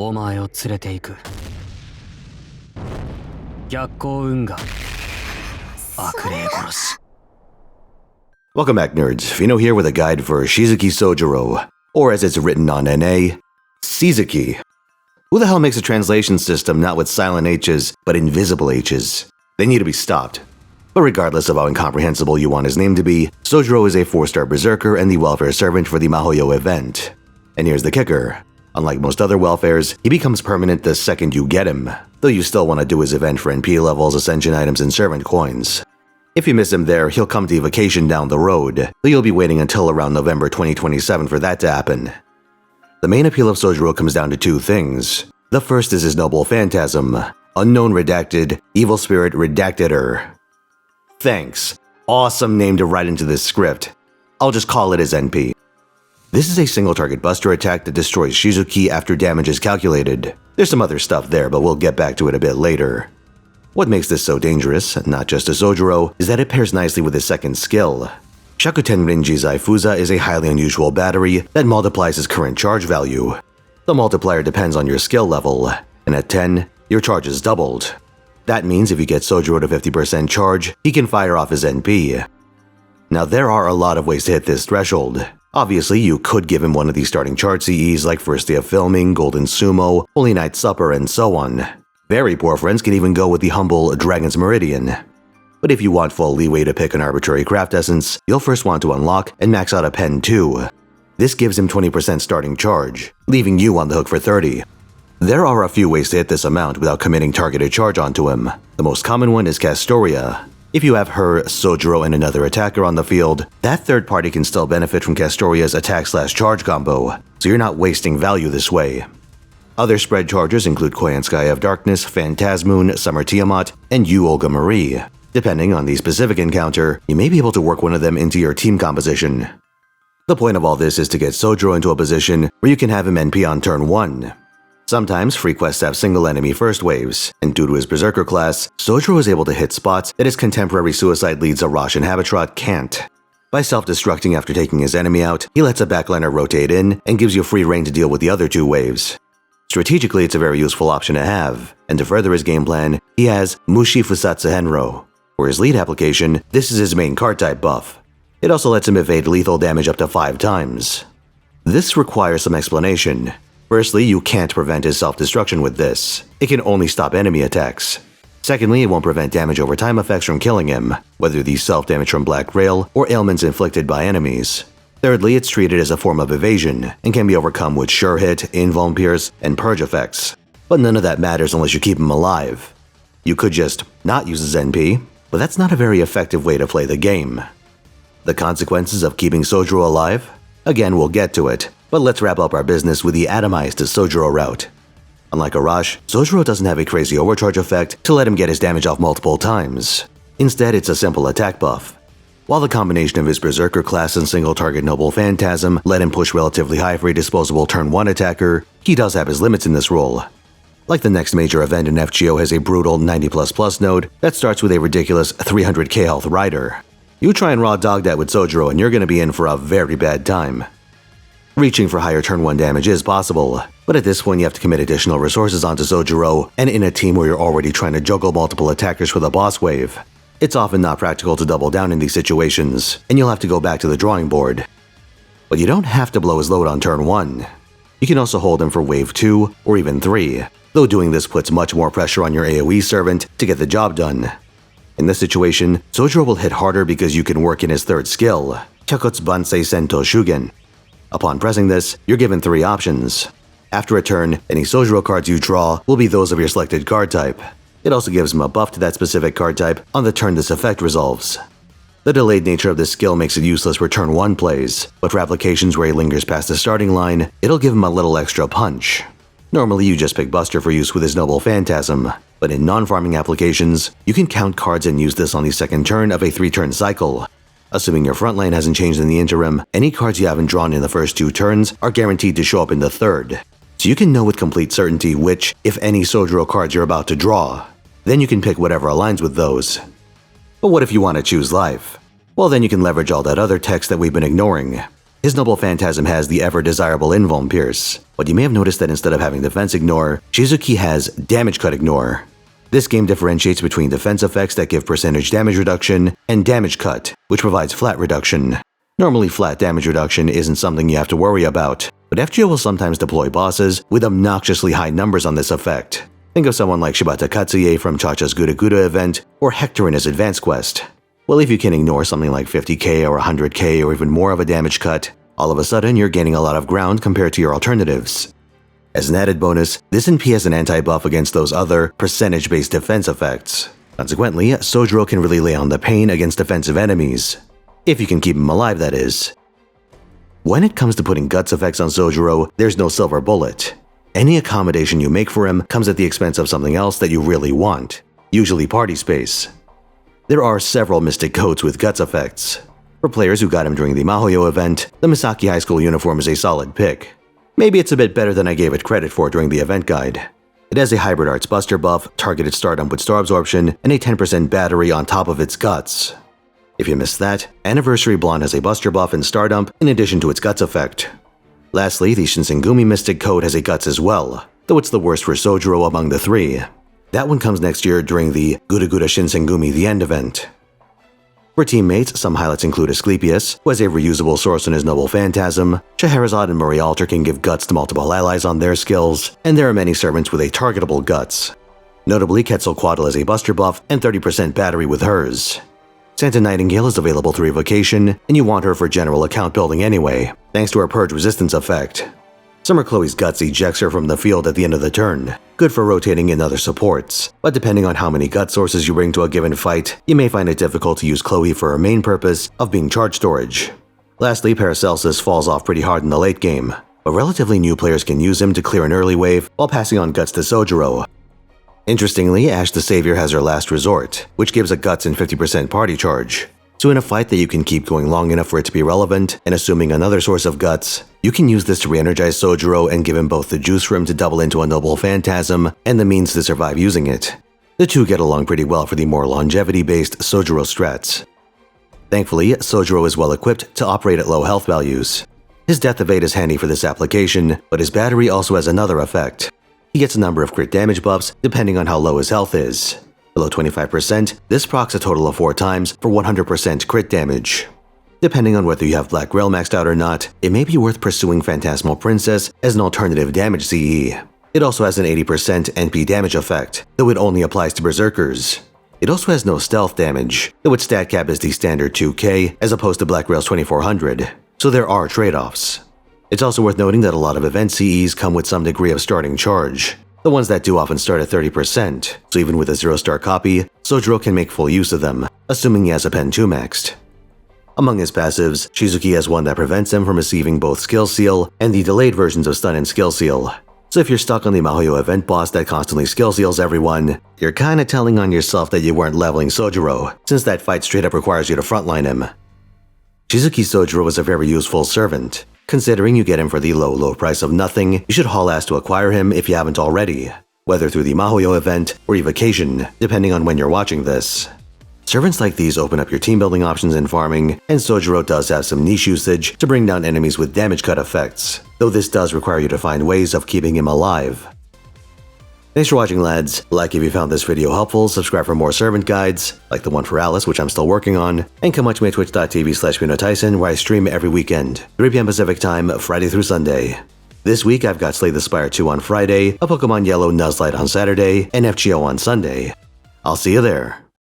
お前を連れて行く。逆行運河。悪霊殺し。 Welcome back, nerds. Fino here with a guide for Shizuki Soujuurou, or as it's written on NA, Shizuki. Who the hell makes a translation system not with silent H's, but invisible H's? They need to be stopped. But regardless of how incomprehensible you want his name to be, Soujuurou is a 4-star berserker and the welfare servant for the Mahoyo event. And here's the kicker. Unlike most other welfares, he becomes permanent the second you get him, though you still want to do his event for NP levels, ascension items, and servant coins. If you miss him there, he'll come to vacation down the road, though you'll be waiting until around November 2027 for that to happen. The main appeal of Soujuurou comes down to two things. The first is his noble phantasm, unknown redacted, evil spirit redacted-er. Thanks. Awesome name to write into this script. I'll just call it his NP. This is a single target buster attack that destroys Shizuki after damage is calculated. There's some other stuff there, but we'll get back to it a bit later. What makes this so dangerous, not just to Soujuurou, is that it pairs nicely with his second skill. Shakuten Rinji Zaifuza is a highly unusual battery that multiplies his current charge value. The multiplier depends on your skill level, and at 10, your charge is doubled. That means if you get Soujuurou to 50% charge, he can fire off his NP. Now there are a lot of ways to hit this threshold. Obviously, you could give him one of these starting chart CEs like First Day of Filming, Golden Sumo, Holy Night Supper, and so on. Very poor friends can even go with the humble Dragon's Meridian. But if you want full leeway to pick an arbitrary craft essence, you'll first want to unlock and max out a pen too. This gives him 20% starting charge, leaving you on the hook for 30. There are a few ways to hit this amount without committing targeted charge onto him. The most common one is Castoria. If you have her, Soujuurou, and another attacker on the field, that third party can still benefit from Castoria's attack/charge combo, so you're not wasting value this way. Other spread chargers include Koyan Sky of Darkness, Phantasmoon, Summer Tiamat, and Yu Olga Marie. Depending on the specific encounter, you may be able to work one of them into your team composition. The point of all this is to get Soujuurou into a position where you can have him NP on turn 1. Sometimes free quests have single enemy first waves, and due to his berserker class, Soujuurou is able to hit spots that his contemporary suicide leads Arash and Habitrot can't. By self-destructing after taking his enemy out, he lets a backliner rotate in and gives you free reign to deal with the other two waves. Strategically, it's a very useful option to have, and to further his game plan, he has Mushi Fusatsu Henro. For his lead application, this is his main card type buff. It also lets him evade lethal damage up to 5 times. This requires some explanation. Firstly, you can't prevent his self-destruction with this. It can only stop enemy attacks. Secondly, it won't prevent damage over time effects from killing him, whether these self-damage from Black Rail or ailments inflicted by enemies. Thirdly, it's treated as a form of evasion, and can be overcome with Sure Hit, Invuln Pierce, and Purge effects. But none of that matters unless you keep him alive. You could just not use his NP, but that's not a very effective way to play the game. The consequences of keeping Soujuurou alive? Again, we'll get to it, but let's wrap up our business with the atomized Soujuurou route. Unlike Arash, Soujuurou doesn't have a crazy overcharge effect to let him get his damage off multiple times. Instead, it's a simple attack buff. While the combination of his berserker class and single target noble phantasm let him push relatively high for a disposable turn 1 attacker, he does have his limits in this role. Like the next major event in FGO has a brutal 90++ node that starts with a ridiculous 300k health rider. You try and raw dog that with Soujuurou and you're gonna be in for a very bad time. Reaching for higher turn 1 damage is possible, but at this point you have to commit additional resources onto Soujuurou, and in a team where you're already trying to juggle multiple attackers for the boss wave. It's often not practical to double down in these situations, and you'll have to go back to the drawing board. But you don't have to blow his load on turn 1. You can also hold him for wave 2 or even 3, though doing this puts much more pressure on your AoE servant to get the job done. In this situation, Soujuurou will hit harder because you can work in his third skill, Kyokutsu Bansei Sento Shugen. Upon pressing this, you're given 3 options. After a turn, any Soujuurou cards you draw will be those of your selected card type. It also gives him a buff to that specific card type on the turn this effect resolves. The delayed nature of this skill makes it useless for turn 1 plays, but for applications where he lingers past the starting line, it'll give him a little extra punch. Normally you just pick Buster for use with his Noble Phantasm, but in non-farming applications, you can count cards and use this on the second turn of a 3-turn cycle. Assuming your front line hasn't changed in the interim, any cards you haven't drawn in the first 2 turns are guaranteed to show up in the third. So you can know with complete certainty which, if any, Soujuurou cards you're about to draw. Then you can pick whatever aligns with those. But what if you want to choose life? Well, then you can leverage all that other text that we've been ignoring. His Noble Phantasm has the ever-desirable Invuln Pierce, but you may have noticed that instead of having Defense Ignore, Shizuki has Damage Cut Ignore. This game differentiates between defense effects that give percentage damage reduction and Damage Cut, which provides flat reduction. Normally, flat damage reduction isn't something you have to worry about, but FGO will sometimes deploy bosses with obnoxiously high numbers on this effect. Think of someone like Shibata Katsuye from Chacha's Guda Guda event, or Hector in his Advance Quest. Well, if you can ignore something like 50k or 100k or even more of a damage cut, all of a sudden you're gaining a lot of ground compared to your alternatives. As an added bonus, this NP has an anti-buff against those other percentage-based defense effects. Consequently, Soujuurou can really lay on the pain against defensive enemies. If you can keep him alive, that is. When it comes to putting guts effects on Soujuurou, there's no silver bullet. Any accommodation you make for him comes at the expense of something else that you really want, usually party space. There are several Mystic Coats with guts effects. For players who got him during the Mahoyo event, the Misaki High School uniform is a solid pick. Maybe it's a bit better than I gave it credit for during the event guide. It has a Hybrid Arts Buster buff, targeted Stardump with Star Absorption, and a 10% battery on top of its guts. If you missed that, Anniversary Blonde has a Buster buff and Stardump in addition to its guts effect. Lastly, the Shinsengumi Mystic Coat has a guts as well, though it's the worst for Soujuurou among the three. That one comes next year during the Guda Guda Shinsengumi The End event. For teammates, some highlights include Asclepius, who has a reusable source in his Noble Phantasm, Scheherazade and Murray Alter can give guts to multiple allies on their skills, and there are many servants with a targetable guts. Notably, Quetzalcoatl has a Buster buff and 30% battery with hers. Santa Nightingale is available through Evocation, and you want her for general account building anyway, thanks to her Purge Resistance effect. Summer Chloe's guts ejects her from the field at the end of the turn, good for rotating in other supports, but depending on how many gut sources you bring to a given fight, you may find it difficult to use Chloe for her main purpose of being charge storage. Lastly, Paracelsus falls off pretty hard in the late game, but relatively new players can use him to clear an early wave while passing on guts to Soujuurou. Interestingly, Ash the Savior has her Last Resort, which gives a guts and 50% party charge. So in a fight that you can keep going long enough for it to be relevant, and assuming another source of guts, you can use this to re-energize Soujuurou and give him both the juice for him to double into a Noble Phantasm and the means to survive using it. The two get along pretty well for the more longevity-based Soujuurou strats. Thankfully, Soujuurou is well equipped to operate at low health values. His Death Evade is handy for this application, but his battery also has another effect. He gets a number of crit damage buffs depending on how low his health is. Below 25%, this procs a total of 4 times for 100% crit damage. Depending on whether you have Black Grail maxed out or not, it may be worth pursuing Phantasmal Princess as an alternative damage CE. It also has an 80% NP damage effect, though it only applies to Berserkers. It also has no stealth damage, though its stat cap is the standard 2k as opposed to Black Grail's 2400, so there are trade-offs. It's also worth noting that a lot of event CEs come with some degree of starting charge. The ones that do often start at 30%, so even with a 0-star copy, Soujuurou can make full use of them, assuming he has a Pen 2 maxed. Among his passives, Shizuki has one that prevents him from receiving both Skill Seal and the delayed versions of Stun and Skill Seal. So if you're stuck on the Mahoyo event boss that constantly Skill Seals everyone, you're kinda telling on yourself that you weren't leveling Soujuurou, since that fight straight up requires you to frontline him. Shizuki Soujuurou is a very useful servant. Considering you get him for the low price of nothing, you should haul ass to acquire him if you haven't already, whether through the Mahoyo event or Evocation, depending on when you're watching this. Servants like these open up your team building options in farming, and Soujuurou does have some niche usage to bring down enemies with damage cut effects, though this does require you to find ways of keeping him alive. Thanks for watching, lads. Like if you found this video helpful, subscribe for more servant guides, like the one for Alice, which I'm still working on, and come watch me at twitch.tv/Finotaisen, where I stream every weekend, 3 p.m. Pacific time, Friday through Sunday. This week I've got Slay the Spire 2 on Friday, a Pokemon Yellow Nuzlocke on Saturday, and FGO on Sunday. I'll see you there.